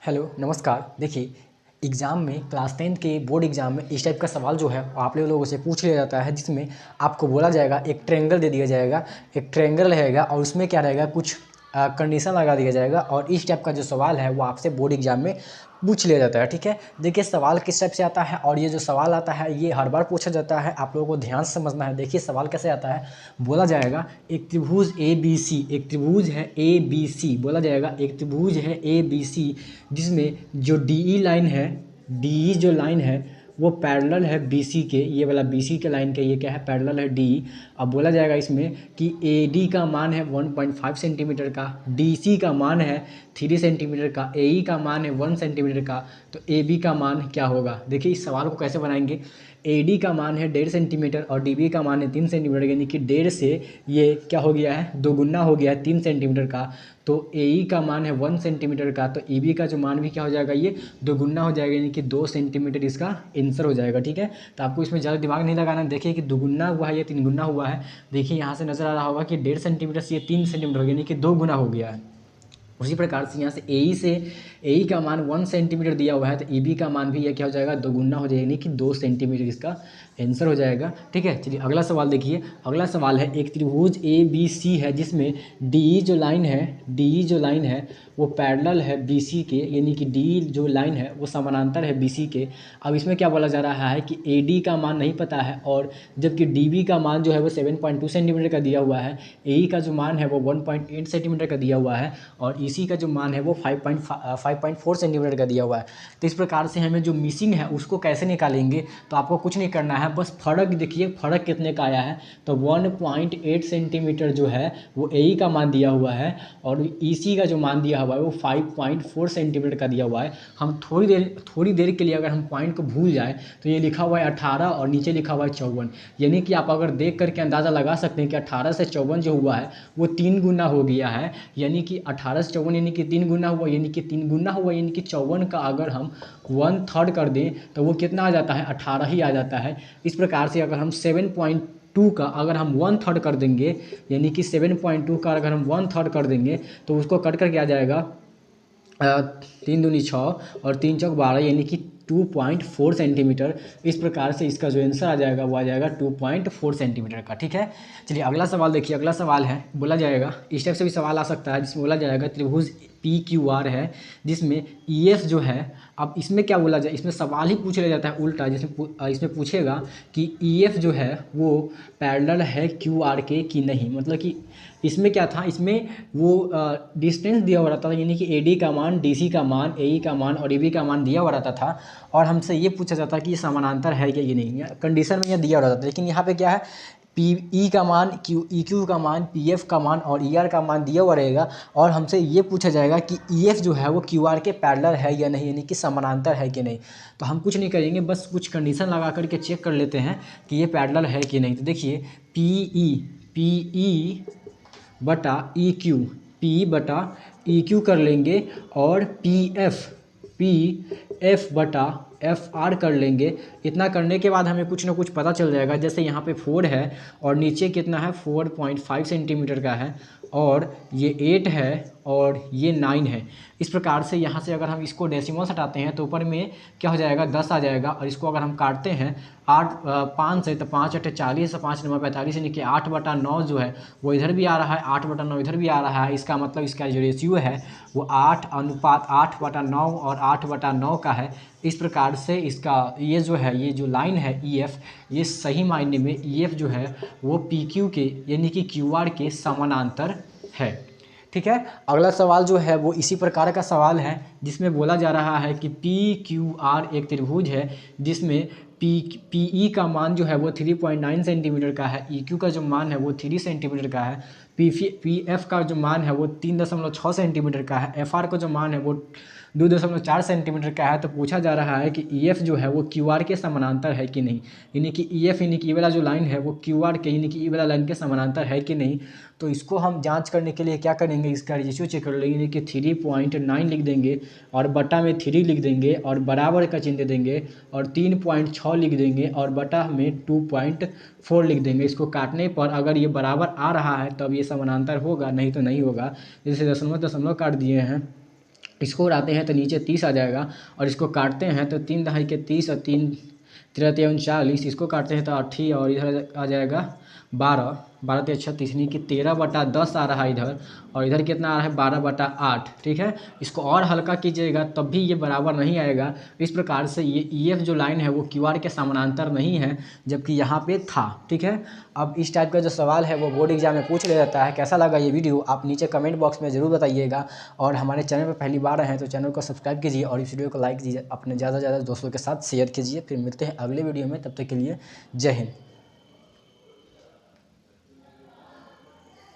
Hello नमस्कार। देखिए, exam में क्लास 10 के बोर्ड एग्ज़ाम में इस टाइप का सवाल जो है आप लोगों से पूछ लिया जाता है, जिसमें आपको बोला जाएगा, एक ट्रायंगल दे दिया जाएगा, एक ट्रायंगल रहेगा और उसमें क्या रहेगा, कुछ कंडीशन लगा दिया जाएगा और इस टाइप का जो सवाल है वो आपसे बोर्ड एग्ज़ाम में पूछ लिया जाता है। ठीक है, देखिए सवाल किस टाइप से आता है और ये जो सवाल आता है ये हर बार पूछा जाता है, आप लोगों को ध्यान से समझना है। देखिए सवाल कैसे आता है, बोला जाएगा एक त्रिभुज ए बी सी, एक त्रिभुज है ए बी सी, बोला जाएगा एक त्रिभुज है ए बी सी जिसमें जो डी ई लाइन है, डी ई जो लाइन है वो पैरेलल है बी सी के, ये वाला बी सी के लाइन के ये क्या है, पैरेलल है डी ई। अब बोला जाएगा इसमें कि ए डी का मान है 1.5 सेंटीमीटर का, डी सी का मान है 3 सेंटीमीटर का, ए ई का मान है 1 सेंटीमीटर का, तो ए बी का मान क्या होगा। देखिए इस सवाल को कैसे बनाएंगे, ए डी का मान है 1.5 सेंटीमीटर और डी बी का मान है 3 सेंटीमीटर, यानी कि 1.5 से ये क्या हो गया है, दोगुना हो गया है 3 सेंटीमीटर का। तो ए ई का मान है 1 सेंटीमीटर का, तो ए बी का जो मान भी क्या हो जाएगा, ये दोगुना हो जाएगा, यानी कि 2 सेंटीमीटर इसका आंसर हो जाएगा। ठीक है, तो आपको इसमें ज़्यादा दिमाग नहीं लगाना। देखिए कि दुगुना हुआ है या 3 गुना हुआ है। देखिए यहाँ से नज़र आ रहा होगा कि 1.5 सेंटीमीटर से ये 3 सेंटीमीटर हो गया, यानी कि 2 गुना हो गया है। उसी प्रकार से यहाँ से ए ई का मान 1 सेंटीमीटर दिया हुआ है, तो ई बी का मान भी यह क्या हो जाएगा, दोगुना हो जाएगा, यानी कि 2 सेंटीमीटर इसका आंसर हो जाएगा। ठीक है, चलिए अगला सवाल देखिए। अगला सवाल है एक त्रिभुज ए बी सी है जिसमें डी जो लाइन है वो पैरेलल है बी सी के, यानी कि डी जो लाइन है वो समानांतर है बी सी के। अब इसमें क्या बोला जा रहा है कि ए डी का मान नहीं पता है, और जबकि डी बी का मान जो है वो 7.2 सेंटीमीटर का दिया हुआ है, ए ई का जो मान है वो 1.8 सेंटीमीटर का दिया हुआ है और इसी का जो मान है वो 5.4 सेंटीमीटर का दिया हुआ है। तो इस प्रकार से हमें जो मिसिंग है उसको कैसे निकालेंगे, तो आपको कुछ नहीं करना है, बस फ़र्क देखिए, फ़र्क कितने का आया है। तो 1.8 सेंटीमीटर जो है वो ए ई का मान दिया हुआ है और ई सी का जो मान दिया हुआ है वो 5.4 सेंटीमीटर का दिया हुआ है। हम थोड़ी देर के लिए अगर हम पॉइंट को भूल जाए तो ये लिखा हुआ है 18 और नीचे लिखा हुआ है 54, यानी कि आप अगर देख करके अंदाज़ा लगा सकते हैं कि 18 से 54 जो हुआ है वो 3 गुना हो गया है, यानी कि 18 से 54 यानी कि 3 गुना हुआ, यानी कि 3 गुना हुआ, यानी कि 54 का अगर हम 1/3 कर दें तो वो कितना आ जाता है, 18 ही आ जाता है। इस प्रकार से अगर हम 7.2 का अगर हम 1/3 कर देंगे, यानी कि 7.2 का अगर हम 1/3 कर देंगे तो उसको कट करके आ जाएगा 3 दूनी 6 और 3 चौक 12, यानी कि 2.4 सेंटीमीटर। इस प्रकार से इसका जो आंसर आ जाएगा वो आ जाएगा 2.4 सेंटीमीटर का। ठीक है, चलिए अगला सवाल देखिए। अगला सवाल है, बोला जाएगा इस टाइप से भी सवाल आ सकता है जिसमें बोला जाएगा त्रिभुज पी क्यू आर है जिसमें ई एफ जो है, अब इसमें क्या बोला जाए, इसमें सवाल ही पूछ लिया जाता है उल्टा, इसमें पूछेगा कि ई एफ जो है वो पैरेलल है क्यू आर के कि नहीं। मतलब कि इसमें क्या था, इसमें वो डिस्टेंस दिया हुआ रहता था, यानी कि ए डी का मान, डी सी का मान, ए ई का मान और ए बी का मान दिया हुआ रहता था और हमसे ये पूछा जाता है कि ये समानांतर है क्या ये नहीं, कंडीशन में यह दिया हुआ रहता था। लेकिन यहाँ पे क्या है, पी ई का मान, ई क्यू का मान, पी एफ का मान और ई आर का मान दिया हुआ रहेगा और हमसे ये पूछा जाएगा कि ई एफ जो है वो क्यू आर के पैरेलल है या नहीं, यानी कि समानांतर है कि नहीं। तो हम कुछ नहीं करेंगे, बस कुछ कंडीशन लगा करके चेक कर लेते हैं कि ये पैरेलल है कि नहीं। तो देखिए पी ई बटा ई क्यू, पी बटा ई क्यू कर लेंगे और पी एफ बटा एफ आर कर लेंगे। इतना करने के बाद हमें कुछ ना कुछ पता चल जाएगा। जैसे यहाँ पे 4 है और नीचे कितना है, 4.5 सेंटीमीटर का है और ये 8 है और ये 9 है। इस प्रकार से यहाँ से अगर हम इसको डेसिमल हटाते हैं तो ऊपर में क्या हो जाएगा, 10 आ जाएगा और इसको अगर हम काटते हैं 5 से, तो 5 × 8 = 40, 5 × 9 = 45, यानी कि 8/9 जो है वो इधर भी आ रहा है, 8/9 इधर भी आ रहा है। इसका मतलब इसका जो रेशियो है वो 8:9 और 8/9 का है। इस प्रकार से इसका ये जो है, ये जो लाइन है ई एफ, ये सही मायने में ई एफ जो है वो पी क्यू के, यानी कि क्यू आर के समानांतर है। ठीक है, अगला सवाल जो है वो इसी प्रकार का सवाल है जिसमें बोला जा रहा है कि पी क्यू आर एक त्रिभुज है जिसमें पी ई का मान जो है वो 3.9 सेंटीमीटर का है, ई क्यू का जो मान है वो 3 सेंटीमीटर का है, पी एफ का जो मान है वो 3.6 सेंटीमीटर का है, एफ आर का जो मान है वो 2.4 सेंटीमीटर का है। तो पूछा जा रहा है कि ई एफ जो है वो क्यू आर के समानांतर है कि नहीं, यानी कि ई एफ यानी कि ये वाला जो लाइन है वो क्यू आर के, यानी कि ये वाला लाइन के समानांतर है कि नहीं। तो इसको हम जांच करने के लिए क्या करेंगे, इसका रेशियो चेक कर लेंगे कि 3.9 लिख देंगे और बटा में 3 लिख देंगे और बराबर का चिन्ह दे देंगे और 3.6 लिख देंगे और बटा में 2.4 लिख देंगे। इसको काटने पर अगर ये बराबर आ रहा है तब ये समानांतर होगा, नहीं तो नहीं होगा। जैसे दशमलव काट दिए हैं इसको उड़ाते हैं तो नीचे 30 आ जाएगा, और इसको काटते हैं तो 3 दहाई के 30 और 3 तेरह तिया 39, इसको काटते हैं तो 8 और इधर आ जाएगा 12, 12 तिया 36, यानी कि 13/10 आ रहा है इधर, और इधर कितना आ रहा है 12/8। ठीक है, इसको और हल्का कीजिएगा तब भी ये बराबर नहीं आएगा। इस प्रकार से ये EF जो लाइन है वो QR के समानांतर नहीं है, जबकि यहाँ पे था। ठीक है, अब इस टाइप का जो सवाल है वो बोर्ड एग्जाम में पूछ लिया जाता है। कैसा लगा ये वीडियो आप नीचे कमेंट बॉक्स में ज़रूर बताइएगा, और हमारे चैनल पर पहली बार आए हैं तो चैनल को सब्सक्राइब कीजिए और इस वीडियो को लाइक कीजिए, अपने ज़्यादा से ज़्यादा दोस्तों के साथ शेयर कीजिए। फिर मिलते हैं अगले वीडियो में, तब तक के लिए जय हिंद।